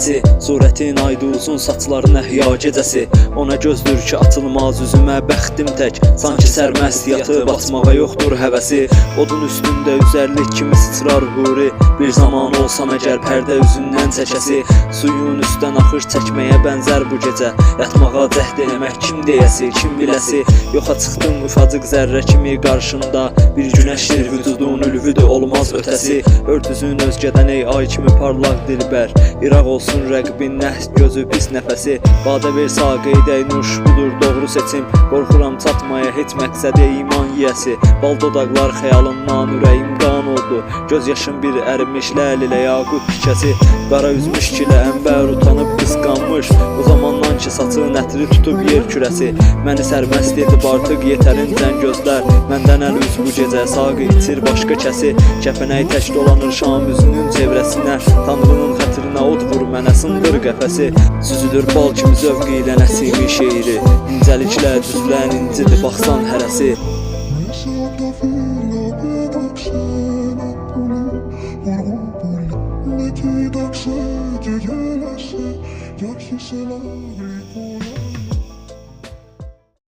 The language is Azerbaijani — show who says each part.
Speaker 1: nəfəsi, surətin aydı uzun saçların əhya gecəsi. Ona gözdür ki atılmaz üzümə bəxtim tək, sanki sərməst yatıb atmağa yoxdur həvəsi. Odun üstündə üzərlik kimi sıçrar huri, bir zaman olsam əgər pərdə üzündən çəkəsi. Suyun üstdən axış çəkməyə bənzər bu gecə, yatmağa cəhd eləmək kim deyəsi, kim biləsi. Yoxa çıxdım ufacıq zərrə kimi qarşında, bir günəşdir vücudun ülvüdür olmaz ötəsi. Örtüzün özgədən ey ay kimi parlaq dilbər, İraq olsun rəqbin nəhs gözü pis nəfəsi. Badə ver saqi edək nuş, budur doğru seçim, qorxuram çatmaya heç məqsədə iman yiyəsi. Bal dodaqlar xəyalımdan ürəyim qan oldu, göz yaşım bir ərimiş ləl ilə yaqut tikəsi. Qara üzmüş kilə əmbər utanıb qısqanmış, o zamandan ki saçın ətri tutub yer kürəsi. Məni sərməst edib artıq yetərincən gözlər, məndən əl üz bu gecə saqi itir başqa kəsi. Kəpənək tək dolanır şam üzünün çevrəsinə, Tanrının xətrinə od vur mənə sındır qəfəsi. Süzülür bal kimi zövqi ilə nəsimi şeiri, incəliklə düzlən incidir baxsan hərəsi.
Speaker 2: Qui d'accès, qui est laissé, y'a qui c'est la vie pour